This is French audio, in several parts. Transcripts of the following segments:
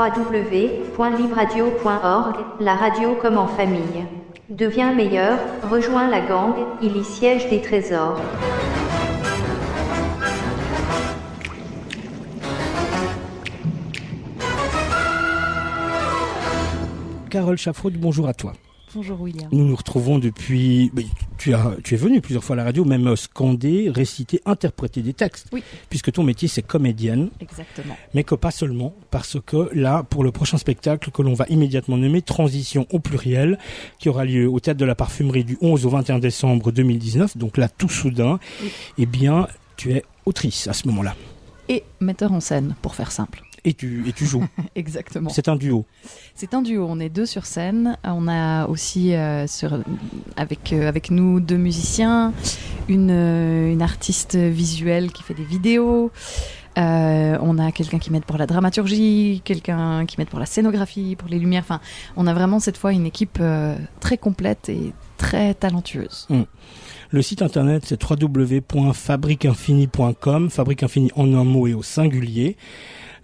www.libradio.org, la radio comme en famille. Deviens meilleur, rejoins la gang, il y siège des trésors. Carole Chaffraud, bonjour à toi. Bonjour William. Nous nous retrouvons depuis... Tu es venu plusieurs fois à la radio, même scander, réciter, interpréter des textes. Oui. Puisque ton métier, c'est comédienne. Exactement. Mais que pas seulement, parce que là, pour le prochain spectacle que l'on va immédiatement nommer Transition au pluriel, qui aura lieu au Théâtre de la Parfumerie du 11 au 21 décembre 2019, donc là, tout soudain, eh bien, tu es autrice à ce moment-là. Et metteur en scène, pour faire simple. Et tu joues. Exactement. C'est un duo. C'est un duo, on est deux sur scène. On a aussi avec nous deux musiciens, une artiste visuelle qui fait des vidéos. On a quelqu'un qui m'aide pour la dramaturgie, quelqu'un qui m'aide pour la scénographie, pour les lumières. Enfin, on a vraiment cette fois une équipe très complète et très talentueuse. Le site internet, c'est www.fabriqueinfini.com, Fabrique Infini en un mot et au singulier.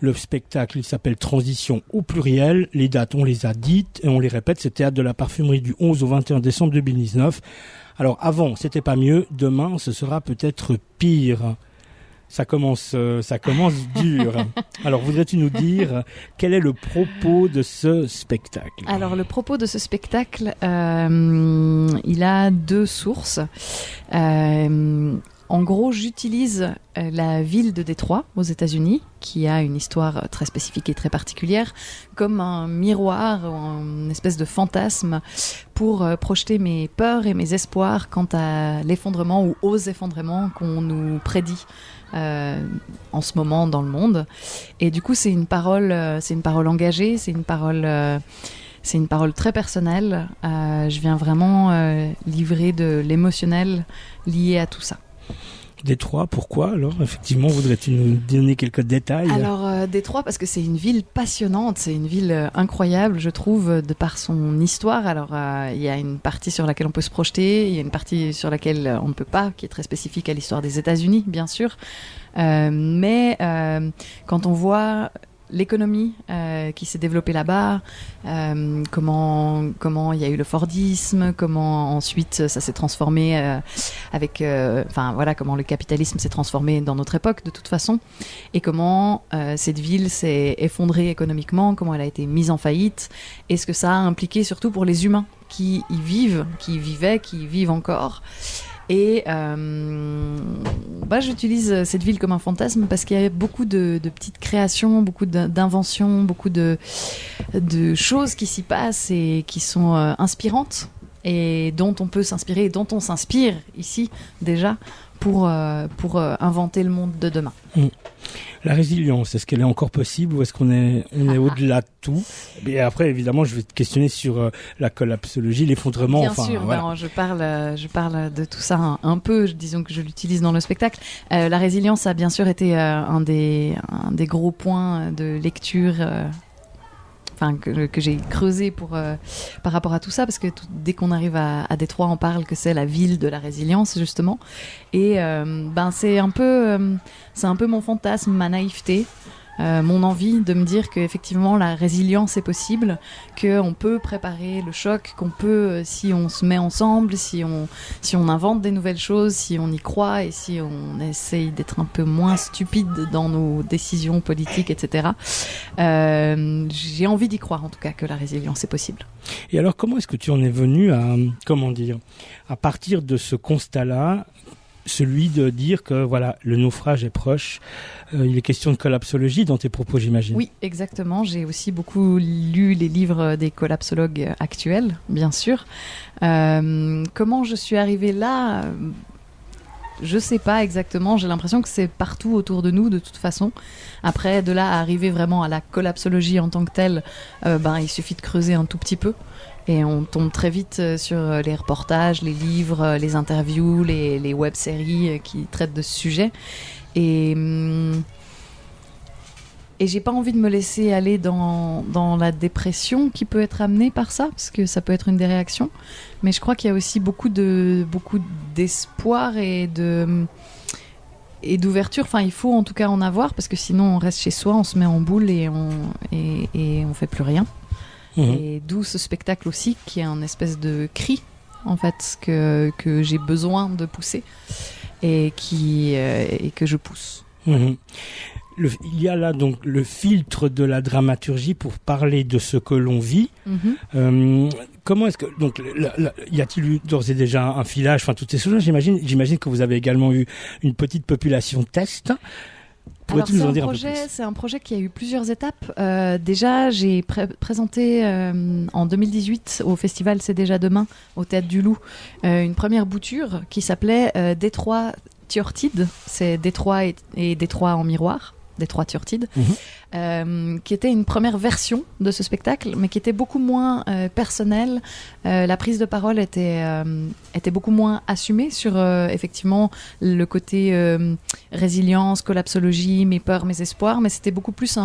Le spectacle, il s'appelle Transition au pluriel. Les dates, on les a dites et on les répète. C'est Théâtre de la Parfumerie du 11 au 21 décembre 2019. Alors avant, c'était pas mieux. Demain, ce sera peut-être pire. Ça commence dur. Alors, voudrais-tu nous dire quel est le propos de ce spectacle ? Alors, le propos de ce spectacle, il a deux sources. En gros, j'utilise la ville de Détroit, aux États-Unis, qui a une histoire très spécifique et très particulière, comme un miroir, une espèce de fantasme pour projeter mes peurs et mes espoirs quant à l'effondrement ou aux effondrements qu'on nous prédit en ce moment dans le monde. Et du coup, c'est une parole engagée, c'est une parole très personnelle. Je viens vraiment livrer de l'émotionnel lié à tout ça. Détroit, pourquoi alors ? Effectivement, voudrais-tu nous donner quelques détails ? Alors, Détroit, parce que c'est une ville passionnante, c'est une ville incroyable, je trouve, de par son histoire. Alors, il y a une partie sur laquelle on peut se projeter, il y a une partie sur laquelle on ne peut pas, qui est très spécifique à l'histoire des États-Unis, bien sûr. Mais quand on voit l'économie qui s'est développée là-bas, comment il y a eu le Fordisme, comment ensuite ça s'est transformé comment le capitalisme s'est transformé dans notre époque de toute façon, et comment cette ville s'est effondrée économiquement, comment elle a été mise en faillite, et ce que ça a impliqué surtout pour les humains qui y vivent, qui y vivaient, qui y vivent encore. Et j'utilise cette ville comme un fantasme parce qu'il y a beaucoup de petites créations, beaucoup d'inventions, beaucoup de choses qui s'y passent et qui sont inspirantes et dont on peut s'inspirer et dont on s'inspire ici déjà pour inventer le monde de demain. La résilience, est-ce qu'elle est encore possible ou est-ce qu'on est au-delà de tout ? Et après, évidemment, je vais te questionner sur la collapsologie, l'effondrement. Bien sûr, voilà. Je parle de tout ça un peu, disons que je l'utilise dans le spectacle. La résilience a bien sûr été un des gros points de lecture que j'ai creusé par rapport à tout ça, parce que dès qu'on arrive à Détroit, on parle que c'est la ville de la résilience, justement. Et c'est un peu mon fantasme, ma naïveté, mon envie de me dire qu'effectivement la résilience est possible, qu'on peut préparer le choc, qu'on peut, si on se met ensemble, si on invente des nouvelles choses, si on y croit et si on essaye d'être un peu moins stupide dans nos décisions politiques, etc. J'ai envie d'y croire en tout cas que la résilience est possible. Et alors comment est-ce que tu en es venu à partir de ce constat-là, celui de dire que voilà, le naufrage est proche. Il est question de collapsologie dans tes propos, j'imagine. Oui, exactement. J'ai aussi beaucoup lu les livres des collapsologues actuels, bien sûr. Comment je suis arrivée là ? Je sais pas exactement, j'ai l'impression que c'est partout autour de nous de toute façon. Après, de là à arriver vraiment à la collapsologie en tant que telle, il suffit de creuser un tout petit peu. Et on tombe très vite sur les reportages, les livres, les interviews, les web-séries qui traitent de ce sujet. Et j'ai pas envie de me laisser aller dans la dépression qui peut être amenée par ça, parce que ça peut être une des réactions. Mais je crois qu'il y a aussi beaucoup d'espoir et et d'ouverture. Enfin, il faut en tout cas en avoir parce que sinon on reste chez soi, on se met en boule et on fait plus rien. Et d'où ce spectacle aussi qui est un espèce de cri en fait que j'ai besoin de pousser et que je pousse. Il y a là donc le filtre de la dramaturgie pour parler de ce que l'on vit. Comment est-ce que donc y a-t-il eu d'ores et déjà un filage, enfin toutes ces choses-là, j'imagine que vous avez également eu une petite population test. Alors c'est un projet qui a eu plusieurs étapes. Déjà, j'ai présenté en 2018 au festival C'est déjà demain au Théâtre du Loup une première bouture qui s'appelait Détroit Tiortide. C'est Détroit et Détroit en miroir. Détroit Tiortide, qui était une première version de ce spectacle, mais qui était beaucoup moins personnelle. La prise de parole était beaucoup moins assumée sur effectivement le côté résilience, collapsologie, mes peurs, mes espoirs, mais c'était beaucoup plus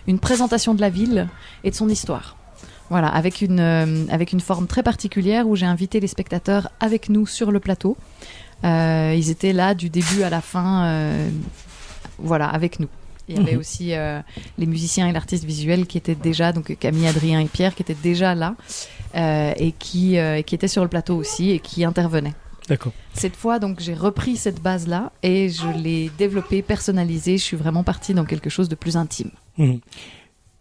une présentation de la ville et de son histoire. Voilà, avec une forme très particulière où j'ai invité les spectateurs avec nous sur le plateau. Ils étaient là du début à la fin, voilà, avec nous. Il y avait aussi les musiciens et l'artiste visuel qui étaient déjà, donc Camille, Adrien et Pierre, qui étaient déjà là et qui étaient sur le plateau aussi et qui intervenaient. D'accord. Cette fois, donc, j'ai repris cette base-là et je l'ai développée, personnalisée. Je suis vraiment partie dans quelque chose de plus intime.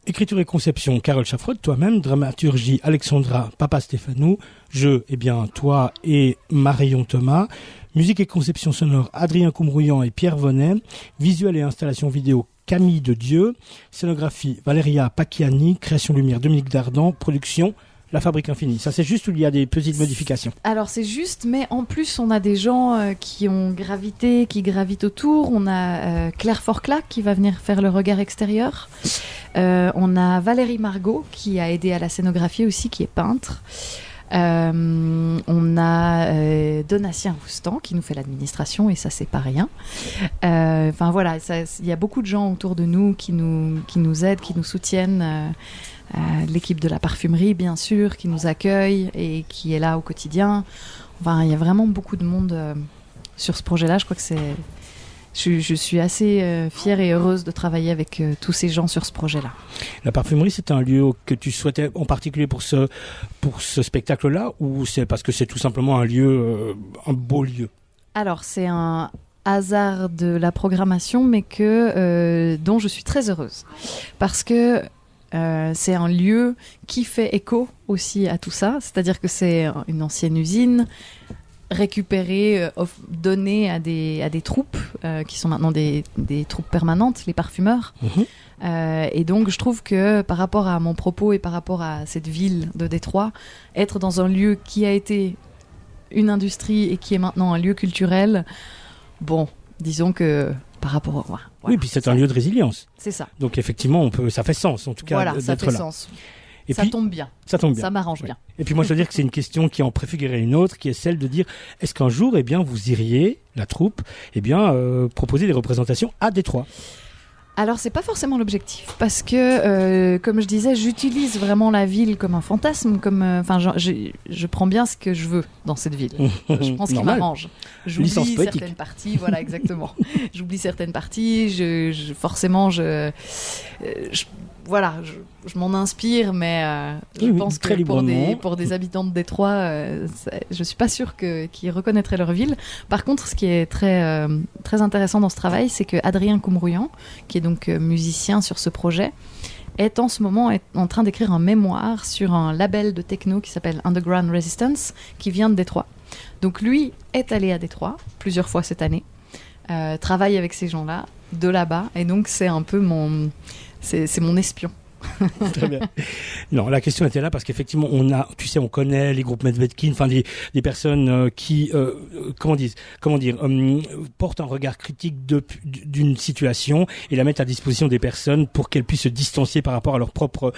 Écriture et conception, Carole Chaffrod, toi-même. Dramaturgie, Alexandra Papastéfanou. Jeu, toi et Marion Thomas. Musique et conception sonore, Adrien Coumrouillant et Pierre Vonnet. Visuel et installation vidéo, Camille de Dieu. Scénographie, Valéria Pacchiani. Création lumière, Dominique Dardan. Production, La Fabrique Infinie. Ça, c'est juste ou il y a des petites modifications? Alors, c'est juste, mais en plus, on a des gens qui gravitent autour. On a Claire Forclac qui va venir faire le regard extérieur. On a Valérie Margot qui a aidé à la scénographie aussi, qui est peintre. On a Donatien Roustan qui nous fait l'administration et ça c'est pas rien. Enfin voilà, il y a beaucoup de gens autour de nous qui nous aident, qui nous soutiennent. L'équipe de la parfumerie bien sûr qui nous accueille et qui est là au quotidien. Enfin il y a vraiment beaucoup de monde sur ce projet-là. Je crois que je suis assez fière et heureuse de travailler avec tous ces gens sur ce projet-là. La parfumerie, c'est un lieu que tu souhaitais en particulier pour ce spectacle-là, ou c'est parce que c'est tout simplement un lieu, un beau lieu? Alors, c'est un hasard de la programmation, mais dont je suis très heureuse. Parce que c'est un lieu qui fait écho aussi à tout ça. C'est-à-dire que c'est une ancienne usine récupérée, donnée à des troupes qui sont maintenant des troupes permanentes, les parfumeurs. Et donc je trouve que par rapport à mon propos et par rapport à cette ville de Détroit, être dans un lieu qui a été une industrie et qui est maintenant un lieu culturel, bon, disons que par rapport au... Voilà, oui, puis c'est un lieu de résilience. C'est ça. Donc effectivement, ça fait sens en tout cas voilà, d'être ça fait là. Sens. Et ça puis, tombe bien. Ça tombe bien. Ça m'arrange bien. Et puis moi, je veux dire que c'est une question qui en préfigurait une autre, qui est celle de dire, est-ce qu'un jour, vous iriez, la troupe, proposer des représentations à Détroit? Alors, c'est pas forcément l'objectif, parce que, comme je disais, j'utilise vraiment la ville comme un fantasme, je prends bien ce que je veux dans cette ville. Je prends ce qui m'arrange. J'oublie certaines parties, voilà, exactement. J'oublie certaines parties, je m'en inspire, mais je pense que pour des habitants de Détroit, je suis pas sûre qu'ils reconnaîtraient leur ville. Par contre, ce qui est très, très intéressant dans ce travail, c'est que Adrien Coumrouillant, qui est donc musicien sur ce projet, est en ce moment en train d'écrire un mémoire sur un label de techno qui s'appelle Underground Resistance, qui vient de Détroit. Donc lui est allé à Détroit plusieurs fois cette année, travaille avec ces gens-là, de là-bas, et donc c'est un peu c'est mon espion. Très bien. Non, la question était là parce qu'effectivement, on connaît les groupes Medvedkin, enfin des personnes qui, portent un regard critique d'une situation et la mettent à disposition des personnes pour qu'elles puissent se distancier par rapport à leur propre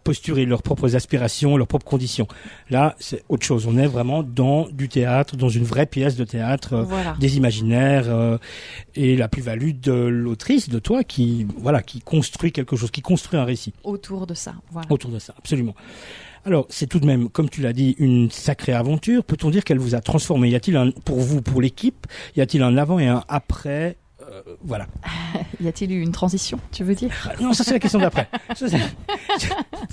posture et leurs propres aspirations, leurs propres conditions. Là, c'est autre chose. On est vraiment dans du théâtre, dans une vraie pièce de théâtre, voilà. Des imaginaires et la plus-value de l'autrice, de toi, qui construit quelque chose, qui construit un récit. Autour de ça, voilà. Autour de ça, absolument. Alors, c'est tout de même, comme tu l'as dit, une sacrée aventure. Peut-on dire qu'elle vous a transformé? Pour vous, pour l'équipe, y a-t-il un avant et un après Voilà. Y a-t-il eu une transition, tu veux dire? Non, ça c'est la question d'après.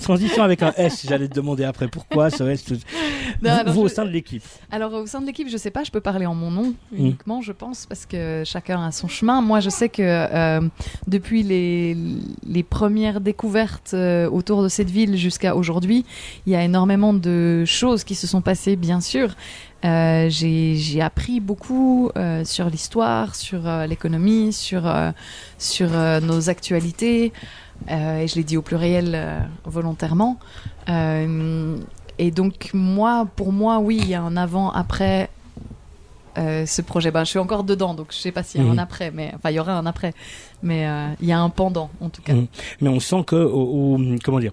Transition avec un S, j'allais te demander après pourquoi ce S. Vous au sein de l'équipe. Alors au sein de l'équipe, je sais pas, je peux parler en mon nom uniquement, je pense, parce que chacun a son chemin. Moi, je sais que depuis les premières découvertes autour de cette ville jusqu'à aujourd'hui, il y a énormément de choses qui se sont passées, bien sûr. J'ai appris beaucoup sur l'histoire, sur l'économie, sur nos actualités, et je l'ai dit au pluriel volontairement. Et donc pour moi, oui, il y a un avant-après ce projet. Je suis encore dedans, donc je sais pas s'il y a un après, mais enfin il y aura un après, mais il y a un pendant en tout cas. Mais on sent que comment dire.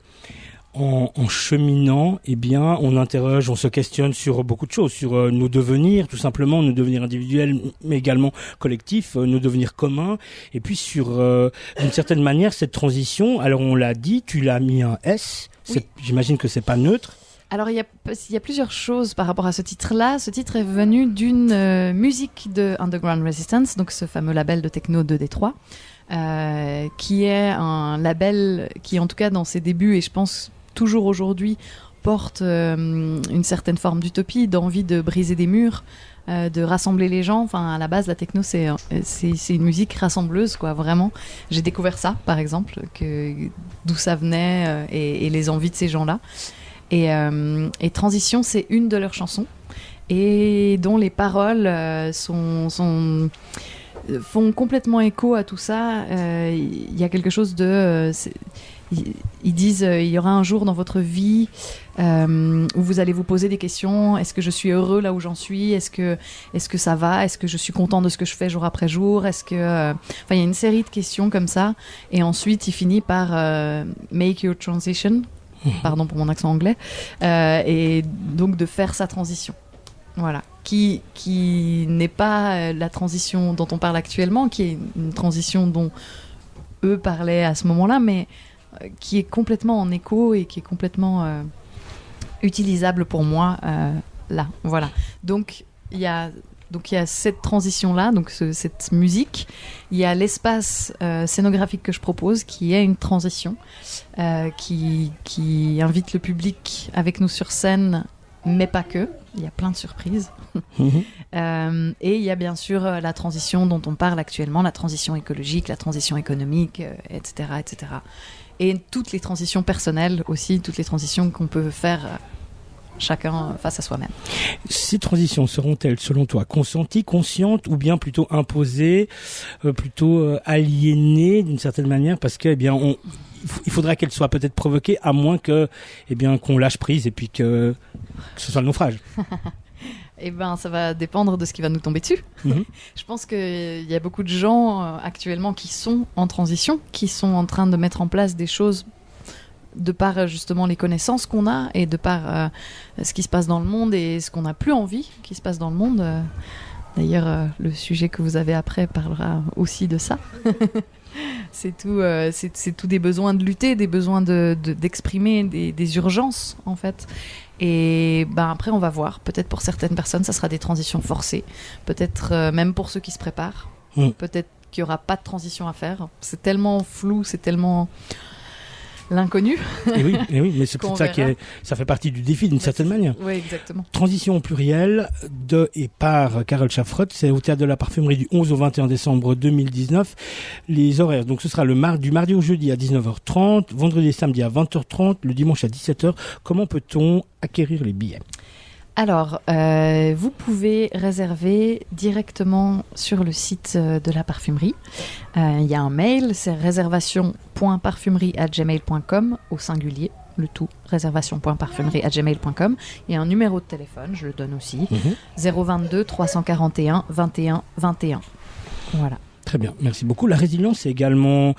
En cheminant, eh bien, on interroge, on se questionne sur beaucoup de choses, sur nos devenirs, tout simplement, nos devenirs individuels, mais également collectifs, nos devenirs communs, et puis sur, d'une certaine manière, cette transition. Alors, on l'a dit, tu l'as mis un S. Oui. J'imagine que c'est pas neutre. Alors, il y a plusieurs choses par rapport à ce titre-là. Ce titre est venu d'une musique de Underground Resistance, donc ce fameux label de techno de Détroit, qui est un label qui, en tout cas, dans ses débuts, et je pense toujours aujourd'hui, porte une certaine forme d'utopie, d'envie de briser des murs, de rassembler les gens. Enfin, à la base, la techno, c'est une musique rassembleuse, quoi, vraiment. J'ai découvert ça, par exemple, d'où ça venait et les envies de ces gens-là. Et Transition, c'est une de leurs chansons, et dont les paroles font complètement écho à tout ça. Il y a quelque chose de... ils disent il y aura un jour dans votre vie où vous allez vous poser des questions. Est-ce que je suis heureux là où j'en suis? Est-ce que ça va? Est-ce que je suis content de ce que je fais jour après jour? Est-ce que... Enfin, il y a une série de questions comme ça. Et ensuite, il finit par make your transition. Pardon pour mon accent anglais. Et donc de faire sa transition. Voilà. Qui n'est pas la transition dont on parle actuellement, qui est une transition dont eux parlaient à ce moment-là, mais qui est complètement en écho et qui est complètement utilisable pour moi là. Voilà. Donc il y a cette transition-là, donc cette musique. Il y a l'espace scénographique que je propose, qui est une transition, qui invite le public avec nous sur scène, mais pas que. Il y a plein de surprises. Et il y a bien sûr la transition dont on parle actuellement, la transition écologique, la transition économique, etc., etc. Et toutes les transitions personnelles aussi, toutes les transitions qu'on peut faire chacun face à soi-même. Ces transitions seront-elles, selon toi, consenties, conscientes, ou bien plutôt imposées, plutôt aliénées d'une certaine manière, parce que, eh bien, il faudra qu'elles soient peut-être provoquées, à moins que, eh bien, qu'on lâche prise et puis que ce soit le naufrage. Eh ben, ça va dépendre de ce qui va nous tomber dessus. Je pense qu'il y a beaucoup de gens actuellement qui sont en transition, qui sont en train de mettre en place des choses de par justement les connaissances qu'on a et de par ce qui se passe dans le monde et ce qu'on n'a plus envie qui se passe dans le monde. D'ailleurs, le sujet que vous avez après parlera aussi de ça. C'est tout des besoins de lutter, des besoins d'exprimer des urgences, en fait. Et après, on va voir. Peut-être pour certaines personnes, ça sera des transitions forcées. Peut-être même pour ceux qui se préparent. Peut-être qu'il n'y aura pas de transition à faire. C'est tellement flou, c'est tellement... l'inconnu. Et oui, mais c'est pour ça que ça fait partie du défi d'une certaine manière. Oui, exactement. Transition au pluriel de et par Carole Chaffrott, c'est au Théâtre de la Parfumerie du 11 au 21 décembre 2019. Les horaires, donc ce sera du mardi au jeudi à 19h30, vendredi et samedi à 20h30, le dimanche à 17h. Comment peut-on acquérir les billets ? Alors, vous pouvez réserver directement sur le site de la parfumerie. Il y a un mail, c'est réservation.parfumerie@gmail.com au singulier, le tout, réservation.parfumerie@gmail.com. Il y a un numéro de téléphone, je le donne aussi, 022 341 21 21. Voilà. Très bien, merci beaucoup. La résilience, c'est également...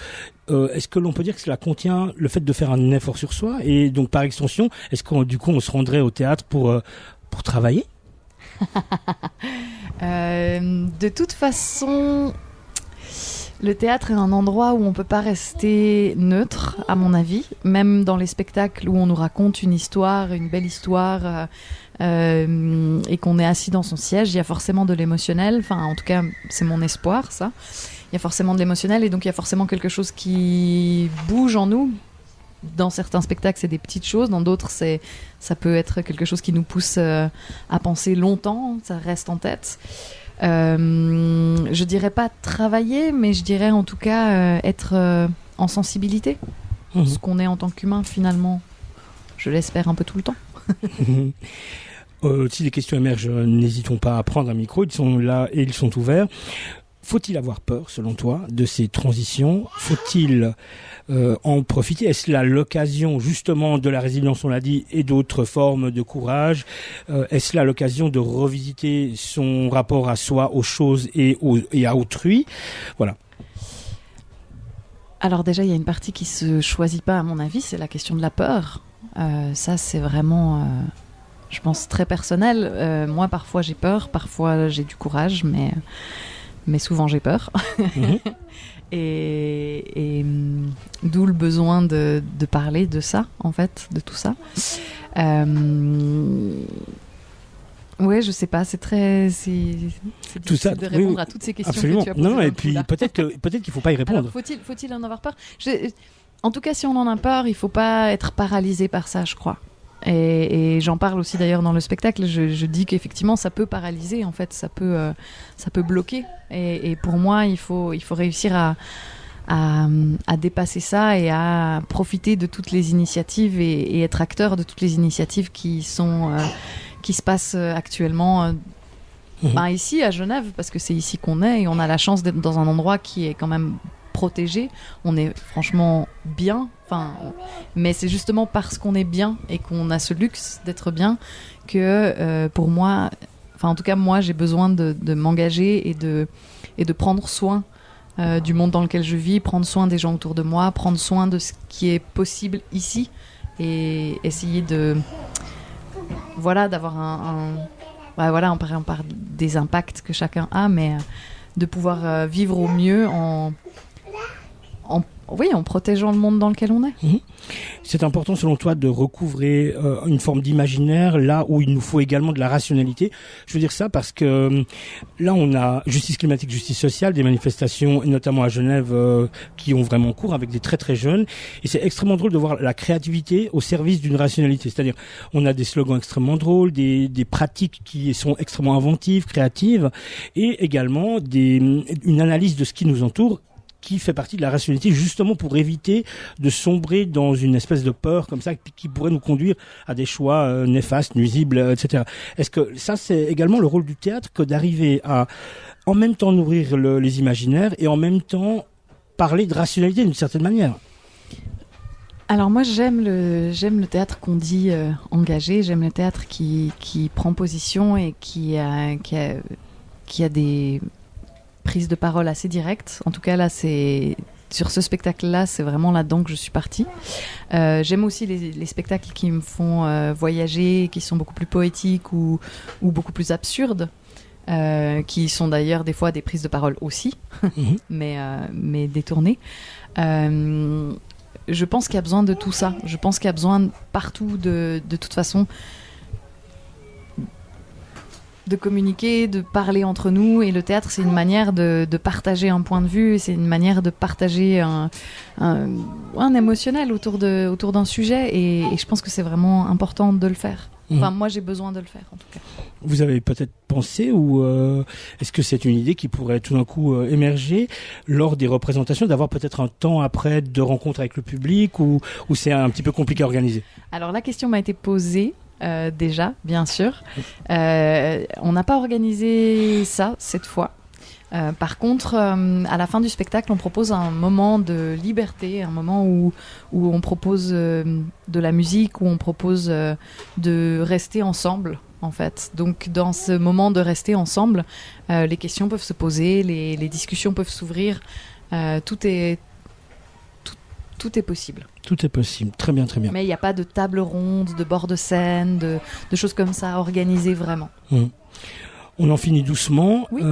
est-ce que l'on peut dire que cela contient le fait de faire un effort sur soi? Et donc, par extension, est-ce qu'on se rendrait au théâtre pour travailler? De toute façon, le théâtre est un endroit où on ne peut pas rester neutre, à mon avis. Même dans les spectacles où on nous raconte une histoire, une belle histoire, et qu'on est assis dans son siège, il y a forcément de l'émotionnel. Enfin, en tout cas, c'est mon espoir, ça. Il y a forcément de l'émotionnel et donc il y a forcément quelque chose qui bouge en nous. Dans certains spectacles, c'est des petites choses. Dans d'autres, ça peut être quelque chose qui nous pousse à penser longtemps. Ça reste en tête. Je dirais pas travailler, mais je dirais en tout cas être en sensibilité. Ce qu'on est en tant qu'humain, finalement, je l'espère un peu tout le temps. Si des questions émergent, n'hésitons pas à prendre un micro. Ils sont là et ils sont ouverts. Faut-il avoir peur, selon toi, de ces transitions ? Faut-il en profiter ? Est-ce là l'occasion, justement, de la résilience, on l'a dit, et d'autres formes de courage ? Est-ce là l'occasion de revisiter son rapport à soi, aux choses et à autrui ? Voilà. Alors déjà, il y a une partie qui se choisit pas, à mon avis, c'est la question de la peur. Ça, c'est vraiment, je pense, très personnel. Moi, parfois, j'ai peur, parfois, j'ai du courage, mais souvent j'ai peur. et d'où le besoin de parler de ça, en fait, de tout ça. Ouais, je sais pas, c'est difficile ça, de répondre à toutes ces questions absolument. Que tu as posées. Non, et puis peut-être qu'il faut pas y répondre. Alors, faut-il en avoir peur ? En tout cas, si on en a peur, il faut pas être paralysé par ça, je crois. Et j'en parle aussi d'ailleurs dans le spectacle. Je dis qu'effectivement, ça peut paralyser. En fait, ça peut bloquer. Et pour moi, il faut réussir à dépasser ça et à profiter de toutes les initiatives et être acteur de toutes les initiatives qui se passent actuellement. Ici à Genève, parce que c'est ici qu'on est et on a la chance d'être dans un endroit qui est quand même protégé. On est franchement bien, mais c'est justement parce qu'on est bien et qu'on a ce luxe d'être bien que pour moi, en tout cas moi, j'ai besoin de m'engager et de prendre soin du monde dans lequel je vis, prendre soin des gens autour de moi, prendre soin de ce qui est possible ici et essayer d'avoir on parle des impacts que chacun a, mais de pouvoir vivre au mieux en protégeant le monde dans lequel on est. C'est important selon toi de recouvrer une forme d'imaginaire là où il nous faut également de la rationalité. Je veux dire ça parce que là on a justice climatique, justice sociale, des manifestations notamment à Genève qui ont vraiment cours avec des très très jeunes, et c'est extrêmement drôle de voir la créativité au service d'une rationalité. C'est-à-dire on a des slogans extrêmement drôles, des pratiques qui sont extrêmement inventives, créatives, et également une analyse de ce qui nous entoure qui fait partie de la rationalité, justement pour éviter de sombrer dans une espèce de peur comme ça qui pourrait nous conduire à des choix néfastes, nuisibles, etc. Est-ce que ça, c'est également le rôle du théâtre que d'arriver à en même temps nourrir les imaginaires et en même temps parler de rationalité d'une certaine manière? Alors moi, j'aime le théâtre qu'on dit engagé, j'aime le théâtre qui prend position et qui a des prise de parole assez directe. En tout cas, là, sur ce spectacle-là, c'est vraiment là-dedans que je suis partie. J'aime aussi les spectacles qui me font voyager, qui sont beaucoup plus poétiques ou beaucoup plus absurdes, qui sont d'ailleurs des fois des prises de parole aussi, mais détournées. Je pense qu'il y a besoin de tout ça. Je pense qu'il y a besoin partout, de toute façon, de communiquer, de parler entre nous, et le théâtre, c'est une manière de partager un point de vue, c'est une manière de partager un émotionnel autour d'un sujet, et je pense que c'est vraiment important de le faire. Enfin, moi, j'ai besoin de le faire, en tout cas. Vous avez peut-être pensé, ou est-ce que c'est une idée qui pourrait tout d'un coup émerger lors des représentations, d'avoir peut-être un temps après de rencontre avec le public, ou c'est un petit peu compliqué à organiser? Alors, la question m'a été posée. Déjà, bien sûr. On n'a pas organisé ça cette fois. Par contre, à la fin du spectacle, on propose un moment de liberté, un moment où on propose de la musique, où on propose de rester ensemble, en fait. Donc, dans ce moment de rester ensemble, les questions peuvent se poser, les discussions peuvent s'ouvrir. Tout est possible. Tout est possible, très bien, très bien. Mais il n'y a pas de table ronde, de bord de scène, de choses comme ça organisées vraiment. On en finit doucement. Oui.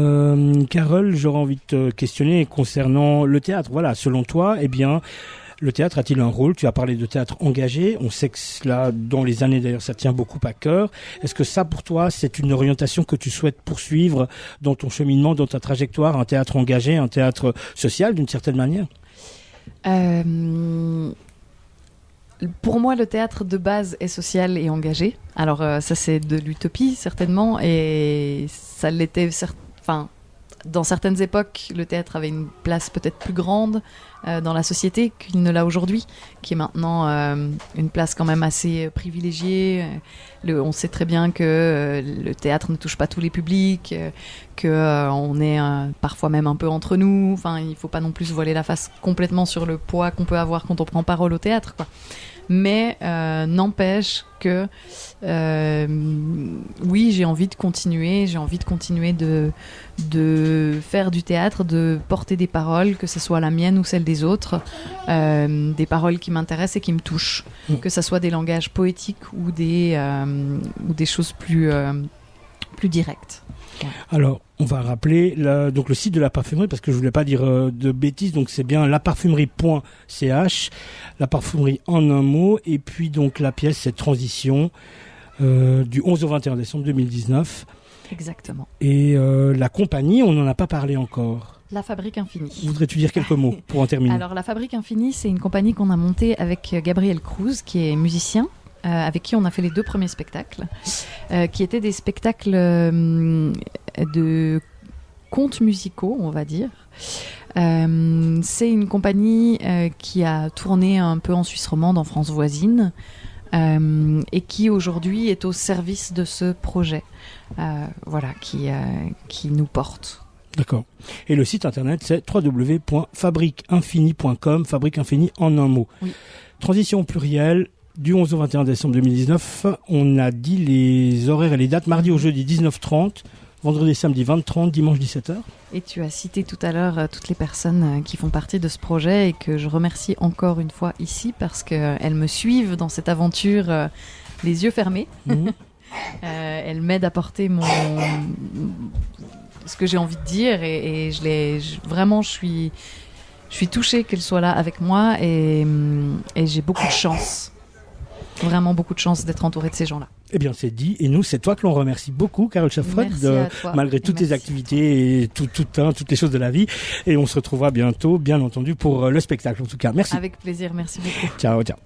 Carole, j'aurais envie de te questionner concernant le théâtre. Voilà, selon toi, le théâtre a-t-il un rôle? Tu as parlé de théâtre engagé. On sait que cela, dans les années d'ailleurs, ça tient beaucoup à cœur. Est-ce que ça, pour toi, c'est une orientation que tu souhaites poursuivre dans ton cheminement, dans ta trajectoire, un théâtre engagé, un théâtre social d'une certaine manière? Pour moi, le théâtre de base est social et engagé. Alors ça, c'est de l'utopie certainement, et ça l'était. Enfin, dans certaines époques, le théâtre avait une place peut-être plus grande dans la société qu'il ne l'a aujourd'hui, qui est maintenant une place quand même assez privilégiée. On sait très bien que le théâtre ne touche pas tous les publics, qu'on est parfois même un peu entre nous. Enfin, il ne faut pas non plus se voiler la face complètement sur le poids qu'on peut avoir quand on prend parole au théâtre, quoi. Mais n'empêche que oui, j'ai envie de continuer de faire du théâtre, de porter des paroles, que ce soit la mienne ou celle des autres, des paroles qui m'intéressent et qui me touchent, que ce soit des langages poétiques ou des choses plus directes. Ouais. Alors, on va rappeler donc le site de la parfumerie, parce que je voulais pas dire de bêtises, donc c'est bien laparfumerie.ch, la parfumerie en un mot, et puis donc la pièce, c'est Transition, du 11 au 21 décembre 2019. Exactement. Et la compagnie, on n'en a pas parlé encore. La Fabrique Infinie. Voudrais-tu dire quelques mots pour en terminer? Alors, la Fabrique Infinie, c'est une compagnie qu'on a montée avec Gabriel Cruz, qui est musicien, avec qui on a fait les 2 premiers spectacles, qui étaient des spectacles de contes musicaux, on va dire. C'est une compagnie qui a tourné un peu en Suisse romande, en France voisine, et qui aujourd'hui est au service de ce projet, qui nous porte. D'accord. Et le site internet, c'est www.fabriqueinfini.com, Fabrique Infinie en un mot. Oui. Transition au pluriel, du 11 au 21 décembre 2019. On a dit les horaires et les dates. Mardi au jeudi 19h30, vendredi et samedi 20h30, dimanche 17h. Et tu as cité tout à l'heure toutes les personnes qui font partie de ce projet et que je remercie encore une fois ici parce qu'elles me suivent dans cette aventure les yeux fermés. Elles m'aident à porter ce que j'ai envie de dire et vraiment je suis touchée qu'elles soient là avec moi et j'ai beaucoup de chance. Vraiment beaucoup de chance d'être entourée de ces gens-là. Eh bien, c'est dit. Et nous, c'est toi que l'on remercie beaucoup, Carole Chaffrod, malgré toutes tes activités et toutes les choses de la vie. Et on se retrouvera bientôt, bien entendu, pour le spectacle. En tout cas, merci. Avec plaisir. Merci beaucoup. Ciao, ciao.